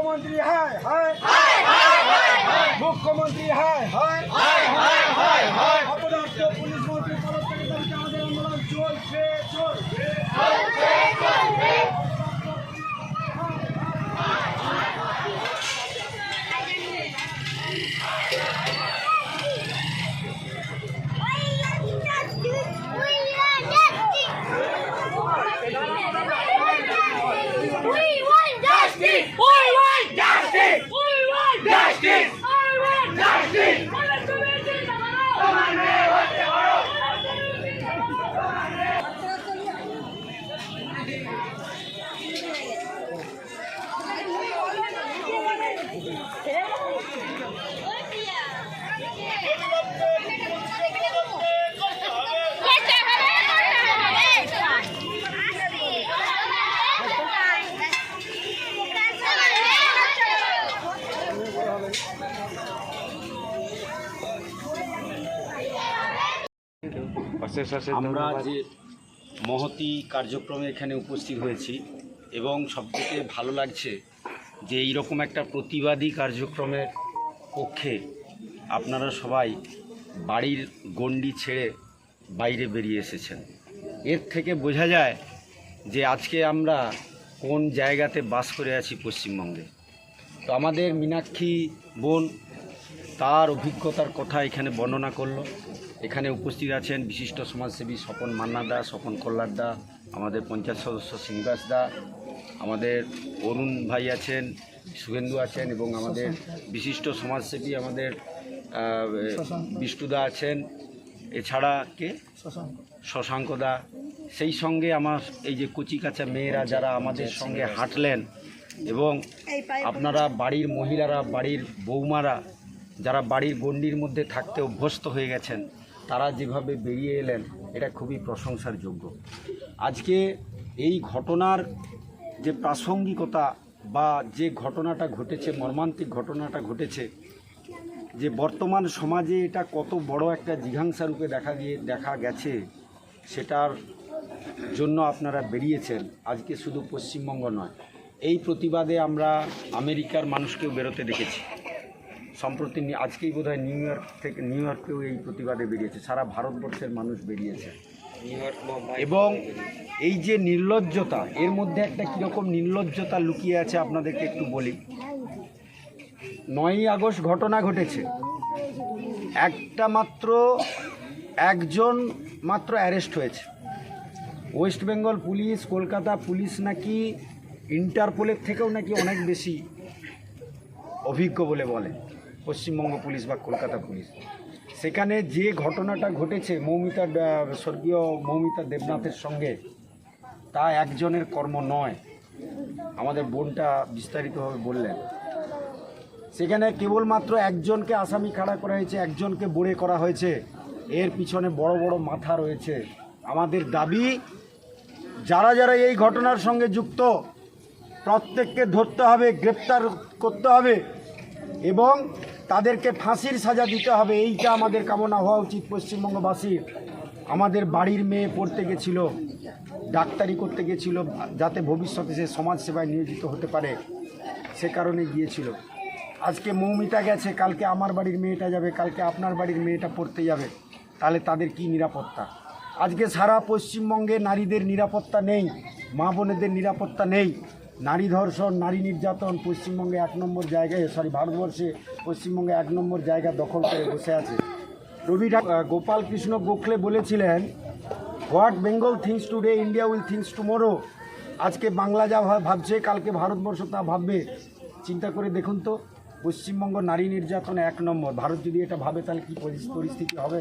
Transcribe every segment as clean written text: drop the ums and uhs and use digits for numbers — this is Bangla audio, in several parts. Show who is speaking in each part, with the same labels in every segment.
Speaker 1: মুখ্যমন্ত্রী হায় হায় মুখ্যমন্ত্রী হায় হায় অপদার্থ পুলিশ মন্ত্রী পদত্যাগের দাবিতে আমাদের আন্দোলন চলছে চলছে
Speaker 2: আমরা যে মহতী কার্যক্রমে এখানে উপস্থিত হয়েছি এবং সবথেকে ভালো লাগছে যে এইরকম একটা প্রতিবাদী কার্যক্রমের পক্ষে আপনারা সবাই বাড়ির গণ্ডি ছেড়ে বাইরে বেরিয়ে এসেছেন। এর থেকে বোঝা যায় যে আজকে আমরা কোন জায়গাতে বাস করে আছি পশ্চিমবঙ্গে। তো আমাদের মীনাক্ষী বোন তার অভিজ্ঞতার কথা এখানে বর্ণনা করলো। এখানে উপস্থিত আছেন বিশিষ্ট সমাজসেবী স্বপন মান্না দা, স্বপন কল্লার দা, আমাদের পঞ্চায়েত সদস্য শ্রীনিবাস দা, আমাদের অরুণ ভাই আছেন, শুভেন্দু আছেন এবং আমাদের বিশিষ্ট সমাজসেবী আমাদের বিষ্ণুদা আছেন, এছাড়া কে শশাঙ্ক দা, সেই সঙ্গে আমার এই যে কচিকাচা মেয়েরা যারা আমাদের সঙ্গে হাঁটলেন এবং আপনারা বাড়ির মহিলারা, বাড়ির বৌমারা যারা বাড়ির গণ্ডির মধ্যে থাকতে অভ্যস্ত হয়ে গেছেন, তারা যেভাবে বেরিয়ে এলেন এটা খুবই প্রশংসার যোগ্য। আজকে এই ঘটনার যে প্রাসঙ্গিকতা বা যে ঘটনাটা ঘটেছে, মর্মান্তিক ঘটনাটা ঘটেছে, যে বর্তমান সমাজে এটা কত বড় একটা জিঘাংসা রূপে দেখা গেছে, সেটার জন্য আপনারা বেরিয়েছেন। আজকে শুধু পশ্চিমবঙ্গ নয়, এই প্রতিবাদে আমরা আমেরিকার মানুষকেও বেরোতে দেখেছি। সম্প্রতি আজকেই বোধহয় নিউ ইয়র্কেও এই প্রতিবাদে বেরিয়েছে, সারা ভারতবর্ষের মানুষ বেরিয়েছে। এবং এই যে নির্লজ্জতা, এর মধ্যে একটা কীরকম নির্লজ্জতা লুকিয়ে আছে আপনাদেরকে একটু বলি। 9ই আগস্ট ঘটনা ঘটেছে, একজন মাত্র অ্যারেস্ট হয়েছে। West Bengal police, Kolkata police নাকি ইন্টারপোলের থেকেও নাকি অনেক বেশি অভিজ্ঞ বলে পশ্চিমবঙ্গ পুলিশ বা কলকাতা পুলিশ। সেখানে যে ঘটনাটা ঘটেছে স্বর্গীয় মৌমিতা দেবনাথের সঙ্গে, তা একজনের কর্ম নয়। আমাদের বোনটা বিস্তারিতভাবে বললেন। সেখানে কেবলমাত্র একজনকে আসামি খাড়া করা হয়েছে, একজনকে বড়ে করা হয়েছে, এর পিছনে বড় বড় মাথা রয়েছে। আমাদের দাবি, যারা যারা এই ঘটনার সঙ্গে যুক্ত প্রত্যেককে ধরতে হবে, গ্রেপ্তার করতে হবে এবং তাদেরকে ফাঁসির সাজা দিতে হবে। এইটা আমাদের কামনা হওয়া উচিত পশ্চিমবঙ্গবাসীর। আমাদের বাড়ির মেয়ে পড়তে গেছিল, ডাক্তারি করতে গেছিল, যাতে ভবিষ্যতে সে সমাজসেবায় নিয়োজিত হতে পারে, সে কারণে গিয়েছিল। আজকে মৌমিতা গেছে, কালকে আমার বাড়ির মেয়েটা যাবে, কালকে আপনার বাড়ির মেয়েটা পড়তে যাবে, তাহলে তাদের কি নিরাপত্তা? আজকে সারা পশ্চিমবঙ্গে নারীদের নিরাপত্তা নেই, মা বোনেদের নিরাপত্তা নেই। নারী ধর্ষণ, নারী নির্যাতন পশ্চিমবঙ্গে 1 নম্বর জায়গায়, ভারতবর্ষে পশ্চিমবঙ্গে 1 নম্বর জায়গা দখল করে বসে আছে। গোপাল কৃষ্ণ গোখলে বলেছিলেন, what Bengal things today, India will things tomorrow. আজকে বাংলা যা ভাবছে, কালকে ভারতবর্ষ তা ভাববে। চিন্তা করে দেখুন তো, পশ্চিমবঙ্গ নারী নির্যাতনে 1 নম্বর। ভারত যদি এটা ভাবে তাহলে কি পরিস্থিতি হবে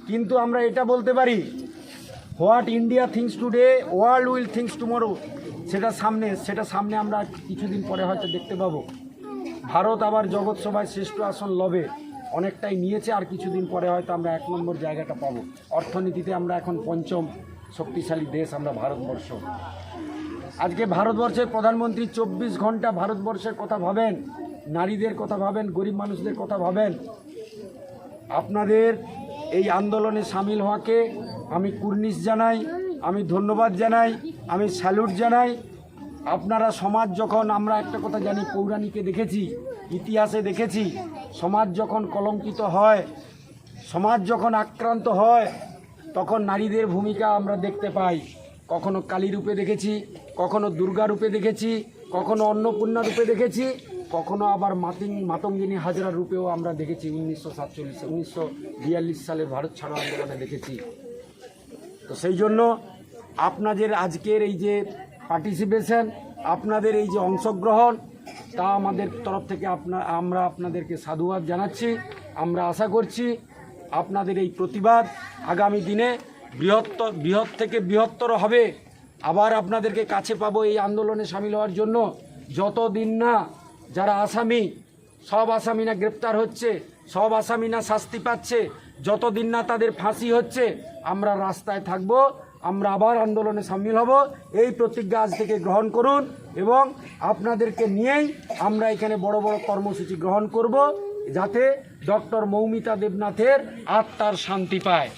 Speaker 2: কিন্তু আমরা এটা বলতে পারি, what India things today, world will things tomorrow. সেটা সামনে আমরা কিছুদিন পরে হয়তো দেখতে পাবো। ভারত আবার জগৎ সভায় শ্রেষ্ঠ আসন লবে, অনেকটাই নিয়েছে, আর কিছুদিন পরে হয়তো আমরা 1 নম্বর জায়গাটা পাবো। অর্থনীতিতে আমরা এখন 5ম শক্তিশালী দেশ, আমরা ভারতবর্ষ। আজকে ভারতবর্ষের প্রধানমন্ত্রী 24 ঘন্টা ভারতবর্ষের কথা ভাবেন, নারীদের কথা ভাবেন, গরিব মানুষদের কথা ভাবেন। আপনাদের এই আন্দোলনে সামিল হওয়াকে আমি কুর্নিশ জানাই, আমি ধন্যবাদ জানাই, আমি স্যালুট জানাই। আপনারা সমাজ যখন, আমরা একটা কথা জানি, পৌরাণিকে দেখেছি, ইতিহাসে দেখেছি, সমাজ যখন কলঙ্কিত হয়, সমাজ যখন আক্রান্ত হয়, তখন নারীদের ভূমিকা আমরা দেখতে পাই। কখনো কালী রূপে দেখেছি, কখনো দুর্গা রূপে দেখেছি, কখনো অন্নপূর্ণা রূপে দেখেছি, কখনো আবার মাতঙ্গিনী হাজরা রূপেও আমরা দেখেছি 1947 সালের ভারত ছাড়ো আন্দোলনে দেখেছি। তো সেই জন্য আপনাদের আজকের এই যে পার্টিসিপেশন, আপনাদের এই যে অংশগ্রহণ, তা আমাদের তরফ থেকে আমরা আপনাদেরকে সাধুবাদ জানাচ্ছি। আমরা আশা করছি আপনাদের এই প্রতিবাদ আগামী দিনে বৃহৎ থেকে বৃহত্তর হবে। আবার আপনাদেরকে কাছে পাবো এই আন্দোলনে সামিল হওয়ার জন্য। যতদিন না যারা আসামি, সব আসামি না গ্রেপ্তার হচ্ছে, সব আসামি না শাস্তি পাচ্ছে, যতদিন না তাদের ফাঁসি হচ্ছে, আমরা রাস্তায় থাকব। আমরা আবার আন্দোলনে সামিল হব। এই প্রতিজ্ঞা আজ থেকে গ্রহণ করুন এবং আপনাদেরকে নিয়েই আমরা এখানে বড় বড় কর্মসূচি গ্রহণ করব, যাতে ডক্টর মৌমিতা দেবনাথের আত্মার শান্তি পায়।